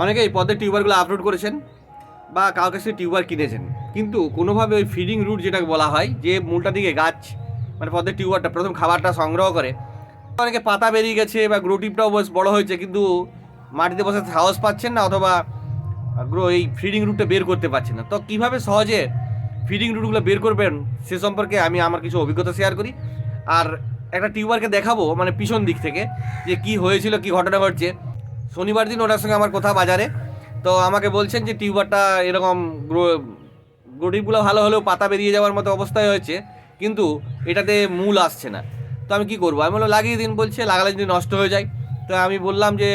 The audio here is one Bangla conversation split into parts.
অনেকে এই পদ্মের টিউবারগুলো আপলোড করেছেন বা কারোর কাছে টিউবার কিনেছেন, কিন্তু কোনোভাবে ওই ফিডিং রুট যেটাকে বলা হয়, যে মূলটা দিকে গাছ মানে পদ্মের টিউবারটা প্রথম খাবারটা সংগ্রহ করে, অনেকে পাতা বেরিয়ে গেছে বা গ্রো টিপটাও বেশ বড়ো হয়েছে, কিন্তু মাটিতে বসাতে সাহস পাচ্ছেন না, অথবা এই ফিডিং রুটটা বের করতে পারছেন না। তো কীভাবে সহজে ফিডিং রুটগুলো বের করবেন সে সম্পর্কে আমি আমার কিছু অভিজ্ঞতা শেয়ার করি। আর একটা টিউবারকে দেখাবো মানে পিছন দিক থেকে যে কি হয়েছিল, কি ঘটনা ঘটছে। শনিবার দিন ওনার সঙ্গে আমার কথা বাজারে, তো আমাকে বলছেন যে টিউবারটা এরকম গ্রোটিপগুলো ভালো হলেও পাতা বেরিয়ে যাওয়ার মতো অবস্থায় হয়েছে, কিন্তু এটাতে মূল আসছে না। তো আমি কি করবো, আমি বললাম লাগিয়ে দিন। বলছে লাগালে যদি নষ্ট হয়ে যায়। তো আমি বললাম যে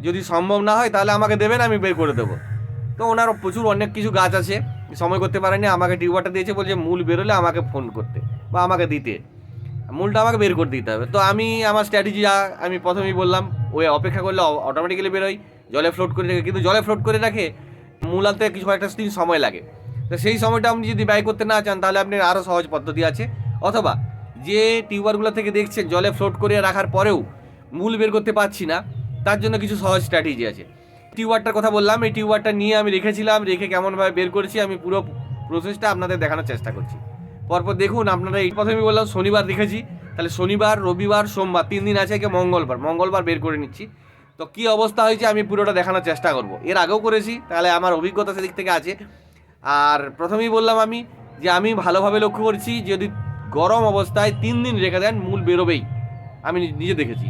যদি সম্ভব না হয় তাহলে আমাকে দেবেন, আমি বের করে দেবো। তো ওনার প্রচুর অনেক কিছু গাছ আছে, সময় করতে পারেনি, আমাকে টিউবারটা দিয়েছে, বলছে মূল বেরোলে আমাকে ফোন করতে বা আমাকে দিতে, মূলটা আমাকে বের করে দিতে হবে। তো আমি আমার স্ট্র্যাটেজি আমি প্রথমেই বললাম, ওই অপেক্ষা করলে অটোমেটিক্যালি বেরোয়, জলে ফ্লোট করে রাখে, কিন্তু জলে ফ্লোট করে রাখে মূল আনতে কিছু একটা দিন সময় লাগে। তো সেই সময়টা আপনি যদি ব্যয় করতে না চান তাহলে আপনি আরও সহজ পদ্ধতি আছে, অথবা যে টিউবারগুলো থেকে দেখছেন জলে ফ্লোট করে রাখার পরেও মূল বের করতে পারছি না, তার জন্য কিছু সহজ স্ট্র্যাটেজি আছে। টিউবারটার কথা বললাম, এই টিউবারটা নিয়ে আমি রেখেছিলাম, রেখে কেমনভাবে বের করেছি আমি পুরো প্রসেসটা আপনাদের দেখানোর চেষ্টা করছি। পরপর দেখুন। আপনারা এই প্রথমেই বললাম শনিবার রেখেছি, তাহলে শনিবার, রবিবার, সোমবার 3 দিন আছে, মঙ্গলবার বের করে নিচ্ছি। তো কী অবস্থা হয়েছে আমি পুরোটা দেখানোর চেষ্টা করব। এর আগেও করেছি, তাহলে আমার অভিজ্ঞতা সেদিক থেকে আছে। আর প্রথমেই বললাম আমি যে আমি ভালোভাবে লক্ষ্য করছি, যদি গরম অবস্থায় 3 দিন রেখে দেন মূল বেরোবেই, আমি নিজে দেখেছি।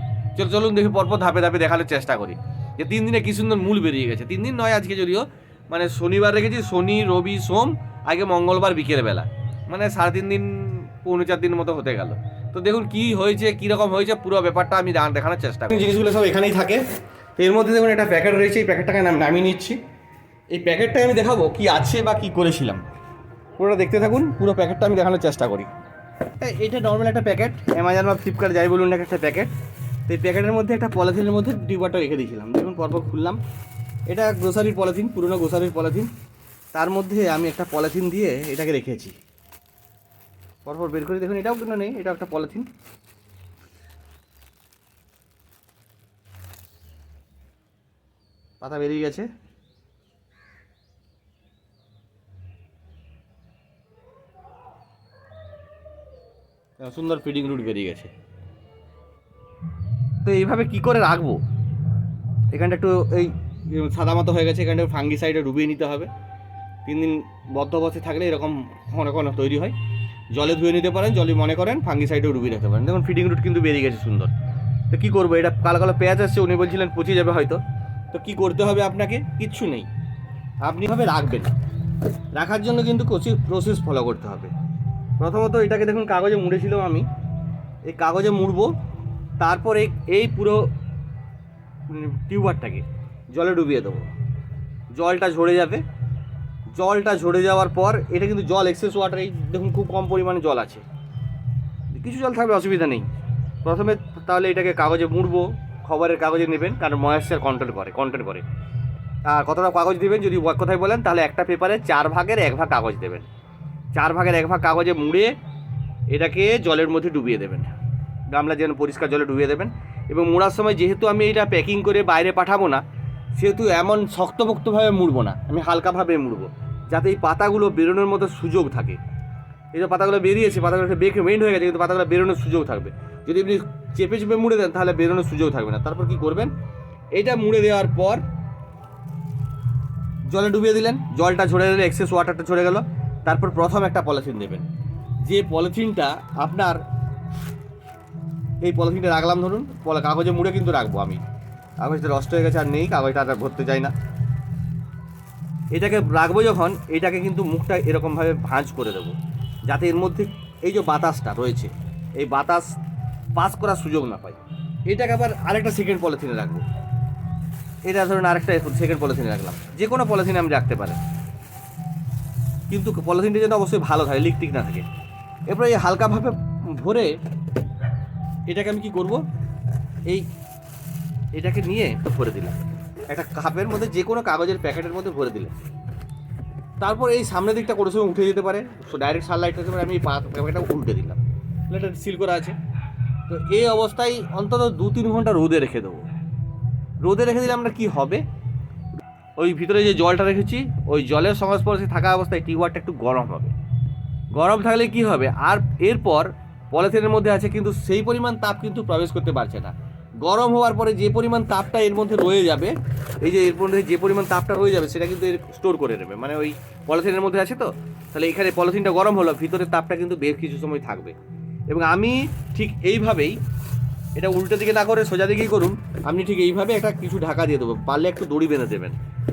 চলুন দেখি পরপর ধাপে ধাপে দেখানোর চেষ্টা করি যে 3 দিনে কী সুন্দর মূল বেরিয়ে গেছে। 3 দিন নয় আজকে, যদিও মানে শনিবার রেখেছি, শনি, রবি, সোম, আগে মঙ্গলবার বিকেলবেলা, মানে 3.5 দিন, 4.25 দিন মতো হতে গেল। তো দেখুন কী হয়েছে, কীরকম হয়েছে, পুরো ব্যাপারটা আমি দেখানোর চেষ্টা করি। জিনিসগুলো সব এখানেই থাকে। তো এর মধ্যে দেখুন একটা প্যাকেট রয়েছে, এই প্যাকেটটাকে আমি নামিয়ে নিচ্ছি। এই প্যাকেটটাই আমি দেখাবো কি আছে বা কী করেছিলাম, পুরোটা দেখতে থাকুন। পুরো প্যাকেটটা আমি দেখানোর চেষ্টা করি। এটা নর্মাল একটা প্যাকেট, অ্যামাজন বা ফ্লিপকার্ট যাই বলুন না, একটা প্যাকেট। তো এই প্যাকেটের মধ্যে একটা পলিথিনের মধ্যে টিউবারটা রেখে দিয়েছিলাম। দেখুন পরপর খুললাম, এটা গ্রোসারির পলিথিন, পুরোনো গ্রোসারির পলিথিন। তার মধ্যে আমি একটা পলিথিন দিয়ে এটাকে রেখেছি। পরপর বের করে দেখুন, এটাও কিন্তু নেই, এটা একটা পলিথিন। পাতা বেরিয়ে গেছে। সুন্দর ফিডিং রুট বেরিয়ে গেছে। তো এইভাবে কি করে রাখবো, এখানটা একটু এই সাদা মতো হয়ে গেছে, এখানটা ফাঙ্গিসাইডে ডুবিয়ে নিতে হবে। 3 দিন বদ্ধ অবস্থায় থাকলে এরকম ঘন ঘন তৈরি হয়। জলে ধুয়ে নিতে পারেন, জলে মনে করেন ফাঙ্গিসাইডেও ডুবিয়ে রাখতে পারেন। দেখুন ফিডিং রুট কিন্তু বেরিয়ে গেছে সুন্দর। তো কী করবো, এটা কালো কালো পেঁয়াজ আসছে, উনি বলছিলেন পচে যাবে হয়তো। তো কী করতে হবে আপনাকে, কিচ্ছু নেই, আপনি ভাবে রাখবেন। রাখার জন্য কিন্তু প্রসেস ফলো করতে হবে। প্রথমত এটাকে দেখুন কাগজে মুড়েছিলাম আমি, এই কাগজে মুড়বো। তারপর এই পুরো টিউবারটাকে জলে ডুবিয়ে দেবো, জলটা ঝরে যাবে। জলটা ঝরে যাওয়ার পর এটা কিন্তু জল এক্সেস ওয়াটার, এই দেখুন খুব কম পরিমাণে জল আছে, কিছু জল থাকবে অসুবিধা নেই। প্রথমে তাহলে এটাকে কাগজে মুড়বো, খবরের কাগজে নেবেন, কারণ ময়েশ্চার কন্ট্রোল করে। আর কতটা কাগজ দেবেন যদি কথায় বলেন, তাহলে একটা পেপারে 4 ভাগের 1 ভাগ কাগজ দেবেন। 4 ভাগের 1 ভাগ কাগজে মুড়ে এটাকে জলের মধ্যে ডুবিয়ে দেবেন, গামলা যেন পরিষ্কার জলে ডুবিয়ে দেবেন। এবং মোড়ার সময় যেহেতু আমি এটা প্যাকিং করে বাইরে পাঠাবো না, সেহেতু এমন শক্তপোক্তভাবে মুড়বো না, আমি হালকাভাবে মুড়বো, যাতে এই পাতাগুলো বেরোনোর মতো সুযোগ থাকে। এই যে পাতাগুলো বেরিয়েছে, পাতাগুলো বেন্ড হয়ে গেছে, কিন্তু পাতাগুলো বেরোনোর সুযোগ থাকবে। যদি আপনি চেপে চেপে মুড়ে দেন তাহলে বেরোনোর সুযোগ থাকবে না। তারপর কি করবেন, এইটা মুড়ে দেওয়ার পর জলে ডুবিয়ে দিলেন, জলটা ঝরে গেলে এক্সেস ওয়াটারটা ঝরে গেল। তারপর প্রথম একটা পলিথিন দেবেন, যে পলিথিনটা আপনার, এই পলিথিনটা রাখলাম ধরুন, কাগজে মুড়ে কিন্তু রাখবো আমি, কাগজটা নষ্ট হয়ে গেছে আর নেই, কাগজটা আর ভরতে যায় না। এটাকে রাখবো যখন, এটাকে কিন্তু মুখটা এরকমভাবে ভাঁজ করে দেবো, যাতে এর মধ্যে এই যে বাতাসটা রয়েছে, এই বাতাস পাস করার সুযোগ না পায়। এটাকে আবার আরেকটা সেকেন্ড পলিথিনে রাখবো, এটা ধরুন আরেকটা সেকেন্ড পলিথিনে রাখলাম, যে কোনো পলিথিনে আমি রাখতে পারেন, কিন্তু পলিথিনটা যেন অবশ্যই ভালো থাকে, লিক টিক না থাকে। এরপরে এই হালকাভাবে ভরে এটাকে আমি কী করবো, এটাকে নিয়ে ভরে দিলাম একটা কাপের মধ্যে, যে কোনো কাগজের প্যাকেটের মধ্যে ভরে দিলাম। তারপর এই সামনের দিকটা কোনো সময় উঠে যেতে পারে, ডাইরেক্ট সানলাইট হতে পারে, আমি এই প্যাকেটটা উল্টে দিলাম, এটা সিল করা আছে। তো এই অবস্থায় অন্তত 2-3 ঘন্টা রোদে রেখে দেবো। রোদে রেখে দিলে আমরা কী হবে, ওই ভিতরে যে জলটা রেখেছি ওই জলের সংস্পর্শে থাকা অবস্থায় টিউবারটা একটু গরম হবে। গরম থাকলে কি হবে, আর এরপর পলিথিনের মধ্যে আছে কিন্তু সেই পরিমাণ তাপ কিন্তু প্রবেশ করতে পারছে না। গরম হওয়ার পরে যে পরিমাণ তাপটা এর মধ্যে রয়ে যাবে, এই যে এর মধ্যে যে পরিমাণ তাপটা রয়ে যাবে সেটা কিন্তু এর স্টোর করে নেবে, মানে ওই পলিথিনের মধ্যে আছে তো, তাহলে এখানে পলিথিনটা গরম হলো, ভিতরে তাপটা কিন্তু বেশ কিছু সময় থাকবে। এবং আমি ঠিক এইভাবেই, এটা উল্টো দিকে না করে সোজা দিকেই করুন, আপনি ঠিক এইভাবে একটা কিছু ঢাকা দিয়ে দেবো, পারলে একটু দড়ি বেঁধে দেবেন।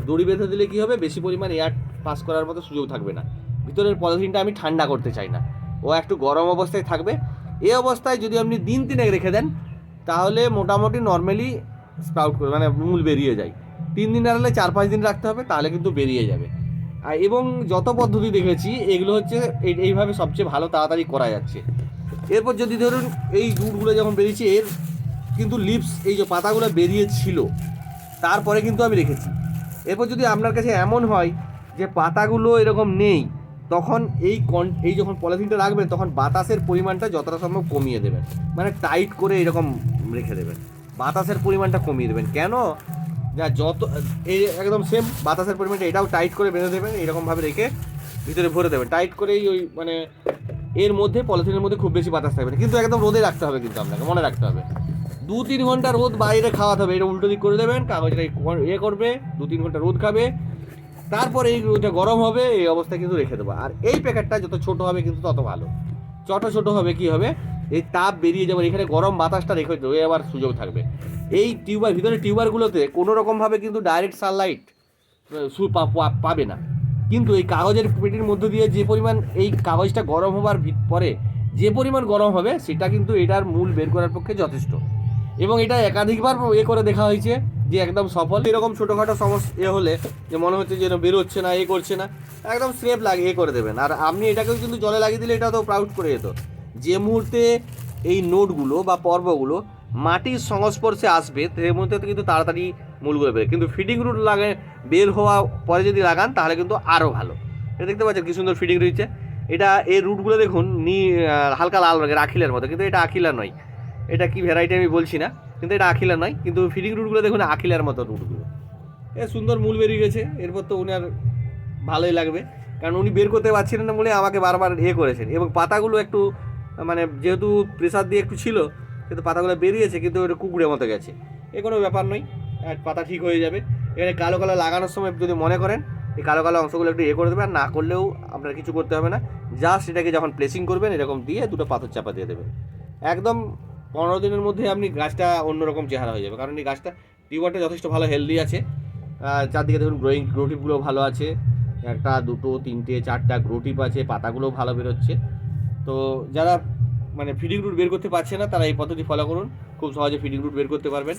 দড়ি বেঁধে দিলে কী হবে, বেশি পরিমাণ এয়ার পাস করার মতো সুযোগ থাকবে না। ভিতরের পলিথিনটা আমি ঠান্ডা করতে চাই না, ও একটু গরম অবস্থায় থাকবে। এই অবস্থায় যদি আপনি দিন 3 রেখে দেন তাহলে মোটামুটি নর্মালি স্প্রাউট করে, মানে মূল বেরিয়ে যায়। 3 দিন রাখলে 4-5 দিন রাখতে হবে, তাহলে কিন্তু বেরিয়ে যাবে। আর এবং যত পদ্ধতি দেখেছি এগুলো হচ্ছে এইভাবে সবচেয়ে ভালো তাড়াতাড়ি করা যাচ্ছে। এরপর যদি ধরুন এই রুটগুলো যখন বেরিয়েছে, এর কিন্তু লিভস, এই যে পাতাগুলো বেরিয়েছিল তারপরে কিন্তু আমি রেখেছি। এরপর যদি আপনার কাছে এমন হয় যে পাতাগুলো এরকম নেই, তখন এই যখন পলিথিনটা রাখবেন তখন বাতাসের পরিমাণটা যতটা সম্ভব কমিয়ে দেবেন, মানে টাইট করে এরকম রেখে দেবেন, বাতাসের পরিমাণটা কমিয়ে দেবেন। কেন, যা যত এই একদম সেম বাতাসের পরিমাণটা এটাও টাইট করে বেঁধে দেবেন, এরকমভাবে রেখে ভিতরে ভরে দেবেন টাইট করেই। ওই মানে এর মধ্যে পলিথিনের মধ্যে খুব বেশি বাতাস থাকবে না, কিন্তু একদম রোদে রাখতে হবে, কিন্তু আপনাকে মনে রাখতে হবে 2-3 ঘন্টা রোদ বাইরে খাওয়াতে হবে। এটা উল্টো দিক করে দেবেন, কাগজটা করবে, 2-3 ঘন্টা রোদ খাবে, তারপর এই রোদটা গরম হবে, এই অবস্থায় কিন্তু রেখে দেবো। আর এই প্যাকেটটা যত ছোট হবে কিন্তু তত ভালো। ছোট হবে কি হবে, এই তাপ বেরিয়ে যাবে, এখানে গরম বাতাসটা রেখে দেবে, আবার সুযোগ থাকবে। এই ভিতরে টিউবারগুলোতে কোনো রকমভাবে কিন্তু ডাইরেক্ট সানলাইট পাবে না, কিন্তু এই কাগজের পেটির মধ্য দিয়ে যে পরিমাণ এই কাগজটা গরম হবার পরে যে পরিমাণ গরম হবে সেটা কিন্তু এটার মূল বের করার পক্ষে যথেষ্ট। এবং এটা একাধিকবার করে দেখা হয়েছে যে একদম সফল। এরকম ছোটোখাটো সমস্যা হলে যে মনে হচ্ছে যে বেরোচ্ছে না, করছে না, একদম স্রেফ লাগিয়ে করে দেবেন। আর আপনি এটাকেও কিন্তু জলে লাগিয়ে দিলে এটা তো প্রাউড করে যেত। যে মুহূর্তে এই নোটগুলো বা পর্বগুলো মাটির সংস্পর্শে আসবে সেই মুহূর্তে কিন্তু তাড়াতাড়ি মূলগুলো বের, কিন্তু ফিডিং রুট বের হওয়া পরে যদি লাগান তাহলে কিন্তু আরও ভালো। এটা দেখতে পাচ্ছেন কী সুন্দর ফিডিং রয়েছে। এটা এই রুটগুলো দেখুন হালকা লাল রঙের, আখিলার মতো, কিন্তু এটা আখিলা নয়। এটা কি ভ্যারাইটি আমি বলছি না, কিন্তু এটা আখিলা নয়, কিন্তু ফিডিং রুটগুলো দেখুন আখিলার মতো রুটগুলো। সুন্দর মূল বেরিয়ে গেছে। এরপর তো উনি আর ভালোই লাগবে, কারণ উনি বের করতে পারছিলেন না বলে আমাকে বারবার করেছেন। এবং পাতাগুলো একটু মানে যেহেতু প্রেসার দিয়ে একটু ছিল, কিন্তু পাতাগুলো বেরিয়েছে, কিন্তু ওটা কুকুরের মতো গেছে। কোনো ব্যাপার নয়, পাতা ঠিক হয়ে যাবে। এখানে কালো কালো লাগানোর সময় যদি মনে করেন এই কালো কালো অংশগুলো একটু করে দেবেন, না করলেও আপনার কিছু করতে হবে না। জাস্ট এটাকে যখন প্লেসিং করবেন এরকম দিয়ে 2টো পাথর চাপা দিয়ে দেবেন, একদম 15 দিনের মধ্যে আপনি গাছটা অন্যরকম চেহারা হয়ে যাবে। কারণ এই গাছটা টিউবারটা যথেষ্ট ভালো হেলদি আছে, চারদিকে দেখুন গ্রোটিপগুলো ভালো আছে, 1, 2, 3, 4টা গ্রোটিপ আছে, পাতাগুলো ভালো বেরোচ্ছে। তো যারা মানে ফিডিং রুট বের করতে পারছে না তারা এই পদ্ধতি ফলো করুন, খুব সহজে ফিডিং রুট বের করতে পারবেন।